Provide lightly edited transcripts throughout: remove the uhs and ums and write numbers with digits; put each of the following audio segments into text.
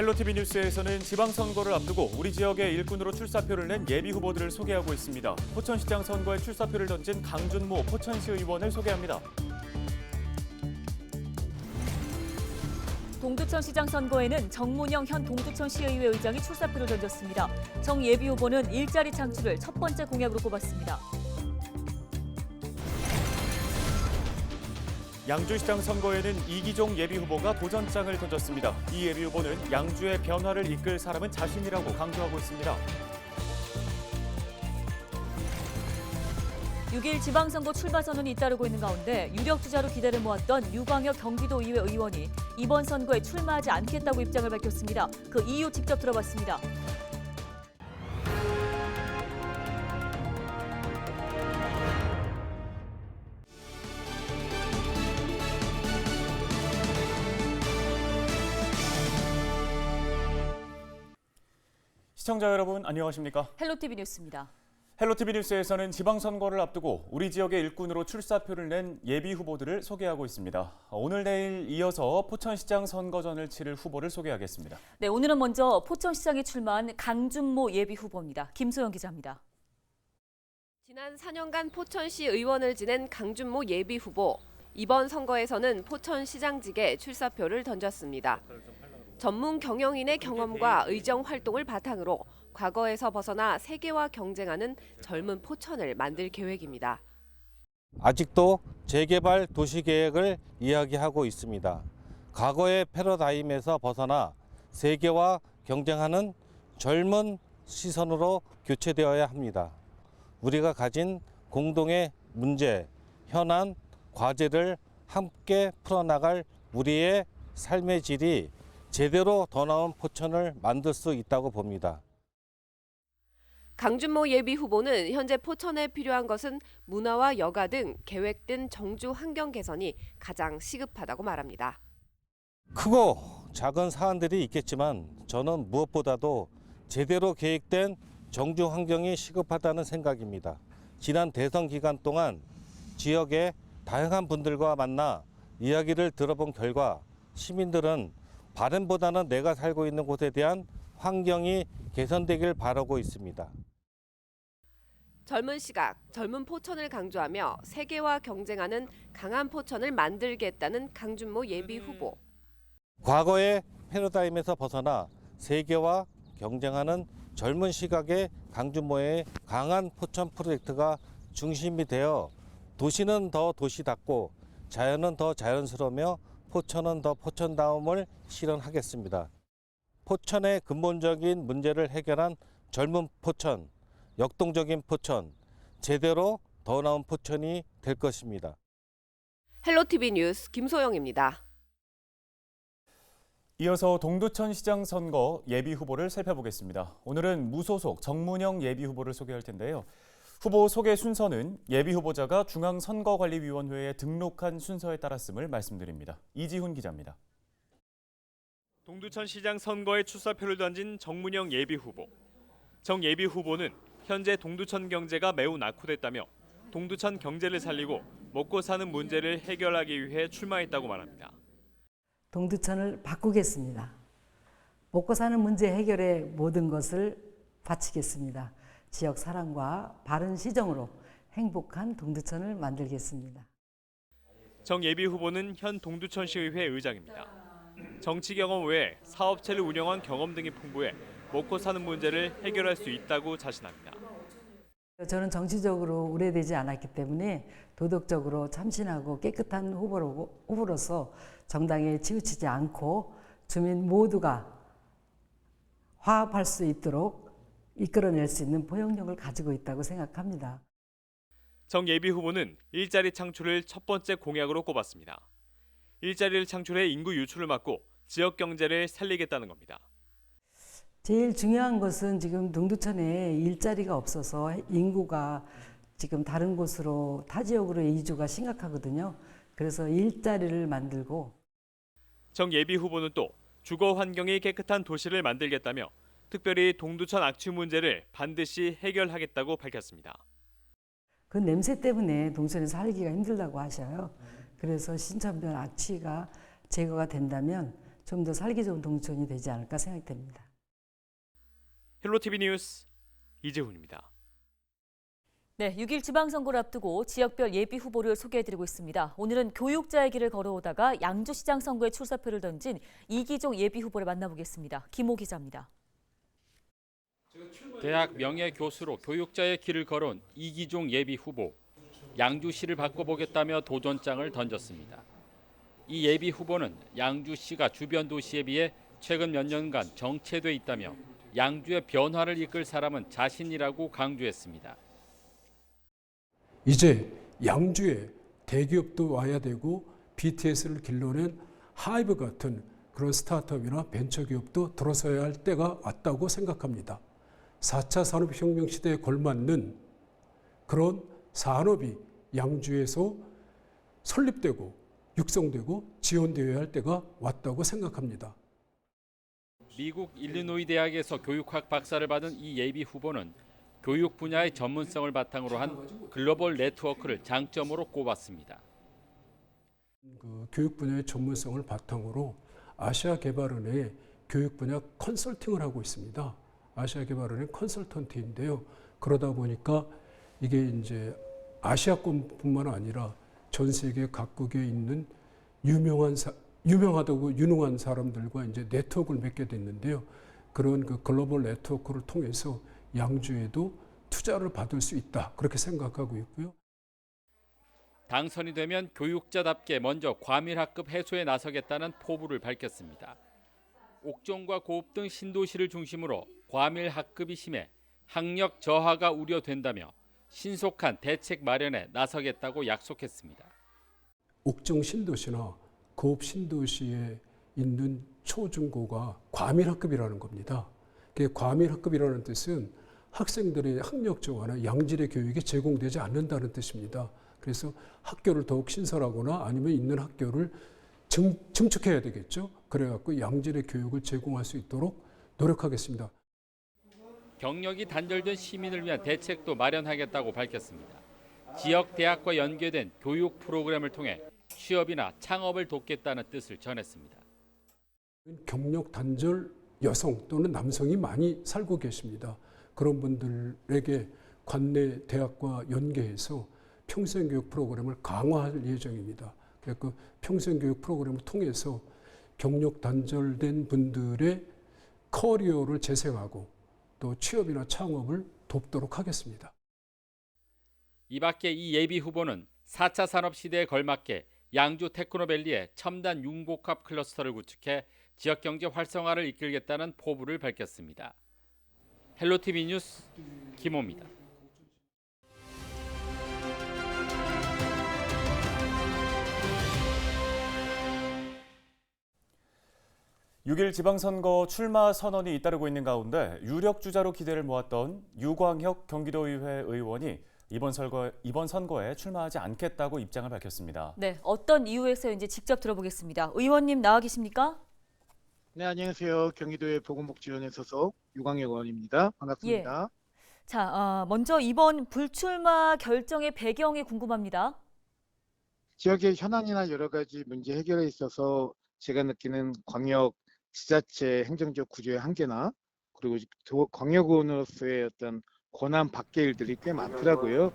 헬로티비 뉴스에서는 지방선거를 앞두고 우리 지역의 일꾼으로 출사표를 낸 예비 후보들을 소개하고 있습니다. 포천시장 선거에 출사표를 던진 강준모 포천시 의원을 소개합니다. 동두천시장 선거에는 정문영 현 동두천시의회 의장이 출사표를 던졌습니다. 정 예비 후보는 일자리 창출을 첫 번째 공약으로 꼽았습니다. 양주시장 선거에는 이기종 예비 후보가 도전장을 던졌습니다. 이 예비 후보는 양주의 변화를 이끌 사람은 자신이라고 강조하고 있습니다. 6일 지방선거 출마 선언이 잇따르고 있는 가운데 유력 주자로 기대를 모았던 유광혁 경기도의회 의원이 이번 선거에 출마하지 않겠다고 입장을 밝혔습니다. 그 이유 직접 들어봤습니다. 시청자 여러분 안녕하십니까? 헬로티비 뉴스입니다. 헬로티비 뉴스에서는 지방선거를 앞두고 우리 지역의 일꾼으로 출사표를 낸 예비 후보들을 소개하고 있습니다. 오늘 내일 이어서 포천시장 선거전을 치를 후보를 소개하겠습니다. 네, 오늘은 먼저 포천시장에 출마한 강준모 예비 후보입니다. 김소영 기자입니다. 지난 4년간 포천시 의원을 지낸 강준모 예비 후보. 이번 선거에서는 포천시장직에 출사표를 던졌습니다. 전문 경영인의 경험과 의정 활동을 바탕으로 과거에서 벗어나 세계와 경쟁하는 젊은 포천을 만들 계획입니다. 아직도 재개발 도시계획을 이야기하고 있습니다. 과거의 패러다임에서 벗어나 세계와 경쟁하는 젊은 시선으로 교체되어야 합니다. 우리가 가진 공동의 문제, 현안, 과제를 함께 풀어나갈 우리의 삶의 질이 제대로 더 나은 포천을 만들 수 있다고 봅니다. 강준모 예비 후보는 현재 포천에 필요한 것은 문화와 여가 등 계획된 정주 환경 개선이 가장 시급하다고 말합니다. 크고 작은 사안들이 있겠지만 저는 무엇보다도 제대로 계획된 정주 환경이 시급하다는 생각입니다. 지난 대선 기간 동안 지역의 다양한 분들과 만나 이야기를 들어본 결과 시민들은 바람보다는 내가 살고 있는 곳에 대한 환경이 개선되길 바라고 있습니다. 젊은 시각, 젊은 포천을 강조하며 세계와 경쟁하는 강한 포천을 만들겠다는 강준모 예비 후보. 과거의 패러다임에서 벗어나 세계와 경쟁하는 젊은 시각의 강준모의 강한 포천 프로젝트가 중심이 되어 도시는 더 도시답고 자연은 더 자연스러우며 포천은 더 포천다움을 실현하겠습니다. 포천의 근본적인 문제를 해결한 젊은 포천, 역동적인 포천, 제대로 더 나은 포천이 될 것입니다. 헬로티비 뉴스 김소영입니다. 이어서 동두천시장 선거 예비 후보를 살펴보겠습니다. 오늘은 무소속 정문영 예비 후보를 소개할 텐데요. 후보 소개 순서는 예비 후보자가 중앙선거관리위원회에 등록한 순서에 따랐음을 말씀드립니다. 이지훈 기자입니다. 동두천시장 선거에 출사표를 던진 정문영 예비 후보. 정 예비 후보는 현재 동두천 경제가 매우 낙후됐다며 동두천 경제를 살리고 먹고 사는 문제를 해결하기 위해 출마했다고 말합니다. 동두천을 바꾸겠습니다. 먹고 사는 문제 해결에 모든 것을 바치겠습니다. 지역 사랑과 바른 시정으로 행복한 동두천을 만들겠습니다. 정 예비 후보는 현 동두천시의회 의장입니다. 정치 경험 외에 사업체를 운영한 경험 등이 풍부해 먹고 사는 문제를 해결할 수 있다고 자신합니다. 저는 정치적으로 오래되지 않았기 때문에 도덕적으로 참신하고 깨끗한 후보로서 정당에 치우치지 않고 주민 모두가 화합할 수 있도록 이끌어낼 수 있는 포용력을 가지고 있다고 생각합니다. 정 예비 후보는 일자리 창출을 첫 번째 공약으로 꼽았습니다. 일자리를 창출해 인구 유출을 막고 지역 경제를 살리겠다는 겁니다. 제일 중요한 것은 지금 동두천에 일자리가 없어서 인구가 지금 다른 곳으로 타 지역으로 이주가 심각하거든요. 그래서 일자리를 만들고. 정 예비 후보는 또 주거 환경이 깨끗한 도시를 만들겠다며 특별히 동두천 악취 문제를 반드시 해결하겠다고 밝혔습니다. 그 냄새 때문에 동천에 살기가 힘들다고 하셔요. 그래서 신천변 악취가 제거가 된다면 좀 더 살기 좋은 동두천이 되지 않을까 생각됩니다. 헬로티비 뉴스 이재훈입니다. 네, 6일 지방선거를 앞두고 지역별 예비 후보를 소개해드리고 있습니다. 오늘은 교육자의 길을 걸어오다가 양주시장 선거에 출사표를 던진 이기종 예비 후보를 만나보겠습니다. 김호 기자입니다. 대학 명예교수로 교육자의 길을 걸어온 이기종 예비 후보. 양주시를 바꿔보겠다며 도전장을 던졌습니다. 이 예비 후보는 양주시가 주변 도시에 비해 최근 몇 년간 정체돼 있다며 양주의 변화를 이끌 사람은 자신이라고 강조했습니다. 이제 양주에 대기업도 와야 되고 BTS를 길러낸 하이브 같은 그런 스타트업이나 벤처기업도 들어서야 할 때가 왔다고 생각합니다. 4차 산업혁명 시대에 걸맞는 그런 산업이 양주에서 설립되고 육성되고 지원되어야 할 때가 왔다고 생각합니다. 미국 일리노이 대학에서 교육학 박사를 받은 이 예비 후보는 교육 분야의 전문성을 바탕으로 한 글로벌 네트워크를 장점으로 꼽았습니다. 교육 분야의 전문성을 바탕으로 아시아개발은행의 교육 분야 컨설팅을 하고 있습니다. 아시아개발은행 컨설턴트인데요. 그러다 보니까 이게 이제 아시아권뿐만 아니라 전 세계 각국에 있는 유명하다고 유능한 사람들과 이제 네트워크를 맺게 됐는데요. 그런 그 글로벌 네트워크를 통해서 양주에도 투자를 받을 수 있다. 그렇게 생각하고 있고요. 당선이 되면 교육자답게 먼저 과밀학급 해소에 나서겠다는 포부를 밝혔습니다. 옥정과 고읍 등 신도시를 중심으로 과밀학급이 심해 학력 저하가 우려된다며 신속한 대책 마련에 나서겠다고 약속했습니다. 옥정 신도시나 고읍 신도시에 있는 초중고가 과밀학급이라는 겁니다. 과밀학급이라는 뜻은 학생들의 학력 저하나 양질의 교육이 제공되지 않는다는 뜻입니다. 그래서 학교를 더욱 신설하거나 아니면 있는 학교를 증축해야 되겠죠. 그래갖고 양질의 교육을 제공할 수 있도록 노력하겠습니다. 경력이 단절된 시민을 위한 대책도 마련하겠다고 밝혔습니다. 지역 대학과 연계된 교육 프로그램을 통해 취업이나 창업을 돕겠다는 뜻을 전했습니다. 경력 단절 여성 또는 남성이 많이 살고 계십니다. 그런 분들에게 관내 대학과 연계해서 평생교육 프로그램을 강화할 예정입니다. 그 평생교육 프로그램을 통해서 경력 단절된 분들의 커리어를 재생하고 또 취업이나 창업을 돕도록 하겠습니다. 이 밖에 이 예비 후보는 4차 산업시대에 걸맞게 양주 테크노밸리에 첨단 융복합 클러스터를 구축해 지역경제 활성화를 이끌겠다는 포부를 밝혔습니다. 헬로티비 뉴스 김호입니다. 6일 지방선거 출마 선언이 잇따르고 있는 가운데 유력 주자로 기대를 모았던 유광혁 경기도의회 의원이 이번 선거에 출마하지 않겠다고 입장을 밝혔습니다. 네, 어떤 이유에서인지 직접 들어보겠습니다. 의원님 나와 계십니까? 네, 안녕하세요. 경기도의 보건복지위원회 소속 유광혁 의원입니다. 반갑습니다. 자, 먼저 이번 불출마 결정의 배경이 궁금합니다. 지역의 현안이나 여러 가지 문제 해결에 있어서 제가 느끼는 광역 지자체 행정적 구조의 한계나 그리고 광역의원으로서의 어떤 권한 밖의 일들이 꽤 많더라고요.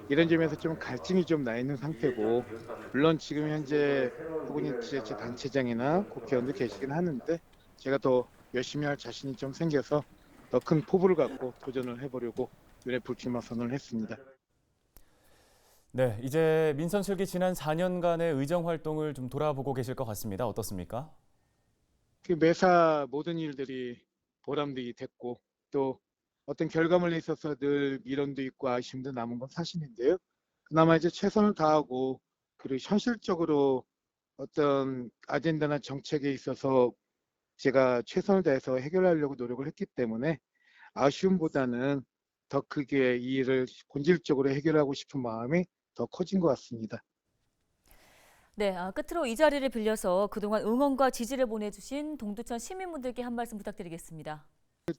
이런 점에서 좀 갈증이 좀 나 있는 상태고, 물론 지금 현재 후보님 지자체 단체장이나 국회의원도 계시긴 하는데 제가 더 열심히 할 자신이 좀 생겨서 더 큰 포부를 갖고 도전을 해보려고 이번에 불출마 선언을 했습니다. 네, 이제 민선실기 지난 4년간의 의정 활동을 좀 돌아보고 계실 것 같습니다. 어떻습니까? 매사 모든 일들이 보람되게 됐고 또 어떤 결과물에 있어서 늘 미련도 있고 아쉬움도 남은 건 사실인데요. 그나마 이제 최선을 다하고 그리고 현실적으로 어떤 아젠다나 정책에 있어서 제가 최선을 다해서 해결하려고 노력을 했기 때문에 아쉬움보다는 더 크게 이 일을 본질적으로 해결하고 싶은 마음이 더 커진 것 같습니다. 네, 끝으로 이 자리를 빌려서 그동안 응원과 지지를 보내주신 동두천 시민분들께 한 말씀 부탁드리겠습니다.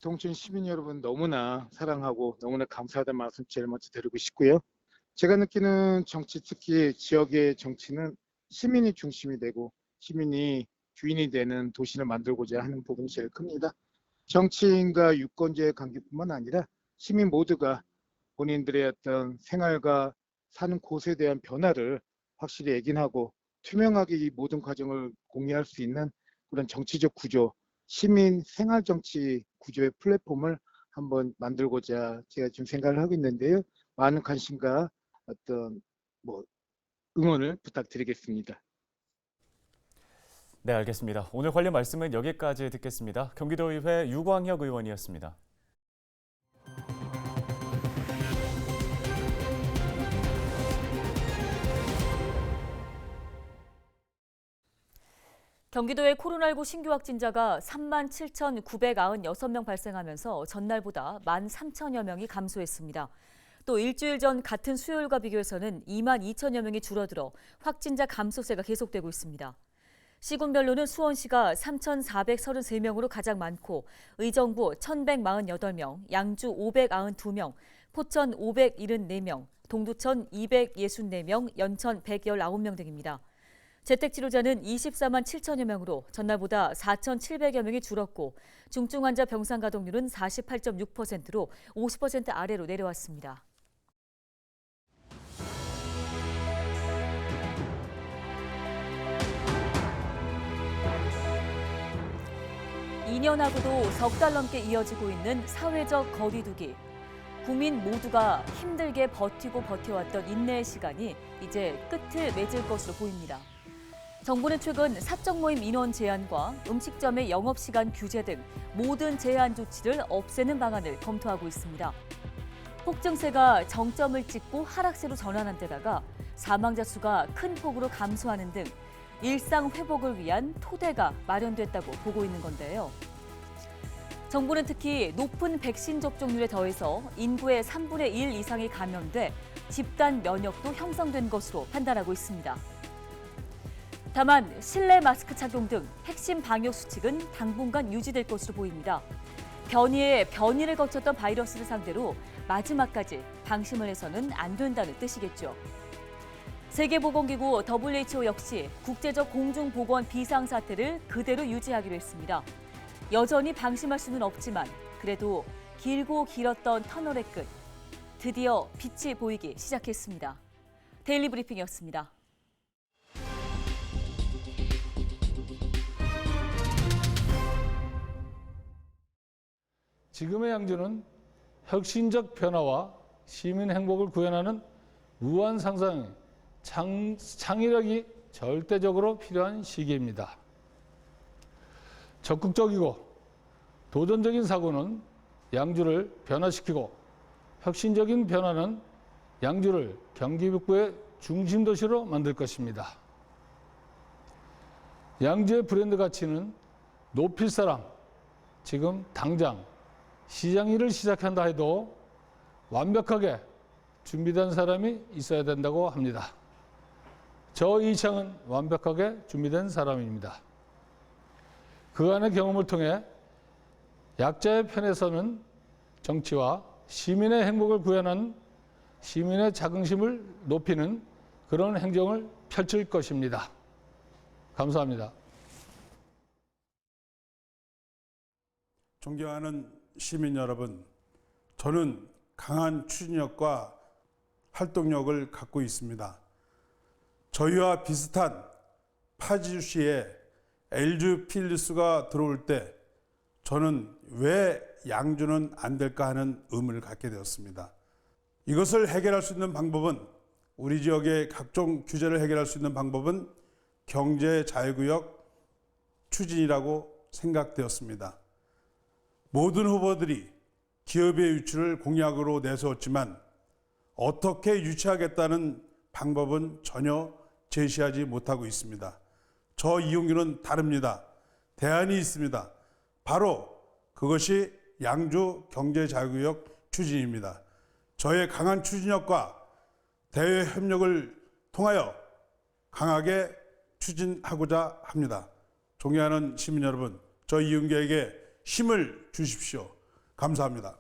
동천 시민 여러분 너무나 사랑하고 너무나 감사하다는 말씀 제일 먼저 드리고 싶고요. 제가 느끼는 정치, 특히 지역의 정치는 시민이 중심이 되고 시민이 주인이 되는 도시를 만들고자 하는 부분이 제일 큽니다. 정치인과 유권자의 관계뿐만 아니라 시민 모두가 본인들의 어떤 생활과 사는 곳에 대한 변화를 확실히 애긴하고 투명하게 이 모든 과정을 공유할 수 있는 그런 정치적 구조, 시민 생활 정치 구조의 플랫폼을 한번 만들고자 제가 지금 생각을 하고 있는데요. 많은 관심과 어떤 응원을 부탁드리겠습니다. 네, 알겠습니다. 오늘 관련 말씀은 여기까지 듣겠습니다. 경기도의회 유광혁 의원이었습니다. 경기도의 코로나19 신규 확진자가 37,996명 발생하면서 전날보다 13,000여 명이 감소했습니다. 또 일주일 전 같은 수요일과 비교해서는 22,000여 명이 줄어들어 확진자 감소세가 계속되고 있습니다. 시군별로는 수원시가 3,433명으로 가장 많고 의정부 1,148명, 양주 592명, 포천 574명, 동두천 264명, 연천 119명 등입니다. 재택치료자는 24만 7천여 명으로 전날보다 4,700여 명이 줄었고 중증 환자 병상 가동률은 48.6%로 50% 아래로 내려왔습니다. (2년하고도) 석 달 넘게 이어지고 있는 사회적 거리 두기. 국민 모두가 힘들게 버티고 버텨왔던 인내의 시간이 이제 끝을 맺을 것으로 보입니다. 정부는 최근 사적 모임 인원 제한과 음식점의 영업시간 규제 등 모든 제한 조치를 없애는 방안을 검토하고 있습니다. 폭증세가 정점을 찍고 하락세로 전환한 데다가 사망자 수가 큰 폭으로 감소하는 등 일상 회복을 위한 토대가 마련됐다고 보고 있는 건데요. 정부는 특히 높은 백신 접종률에 더해서 인구의 3분의 1 이상이 감염돼 집단 면역도 형성된 것으로 판단하고 있습니다. 다만 실내 마스크 착용 등 핵심 방역 수칙은 당분간 유지될 것으로 보입니다. 변이에 변이를 거쳤던 바이러스를 상대로 마지막까지 방심을 해서는 안 된다는 뜻이겠죠. 세계보건기구 WHO 역시 국제적 공중보건 비상사태를 그대로 유지하기로 했습니다. 여전히 방심할 수는 없지만 그래도 길고 길었던 터널의 끝, 드디어 빛이 보이기 시작했습니다. 데일리 브리핑이었습니다. 지금의 양주는 혁신적 변화와 시민 행복을 구현하는 무한 상상의 창의력이 절대적으로 필요한 시기입니다. 적극적이고 도전적인 사고는 양주를 변화시키고 혁신적인 변화는 양주를 경기 북부의 중심 도시로 만들 것입니다. 양주의 브랜드 가치는 높일 사람, 지금 당장 시장 일을 시작한다 해도 완벽하게 준비된 사람이 있어야 된다고 합니다. 저 이창은 완벽하게 준비된 사람입니다. 그간의 경험을 통해 약자의 편에 서는 정치와 시민의 행복을 구현하는 시민의 자긍심을 높이는 그런 행정을 펼칠 것입니다. 감사합니다. 존경하는 시민 여러분, 저는 강한 추진력과 활동력을 갖고 있습니다. 저희와 비슷한 파주시에 LG 필리스가 들어올 때 저는 왜 양주는 안 될까 하는 의문을 갖게 되었습니다. 이것을 해결할 수 있는 방법은, 우리 지역의 각종 규제를 해결할 수 있는 방법은 경제 자유구역 추진이라고 생각되었습니다. 모든 후보들이 기업의 유치를 공약으로 내세웠지만 어떻게 유치하겠다는 방법은 전혀 제시하지 못하고 있습니다. 저 이용규는 다릅니다. 대안이 있습니다. 바로 그것이 양주 경제자유구역 추진입니다. 저의 강한 추진력과 대외 협력을 통하여 강하게 추진하고자 합니다. 존경하는 시민 여러분, 저 이용규에게 힘을 주십시오. 감사합니다.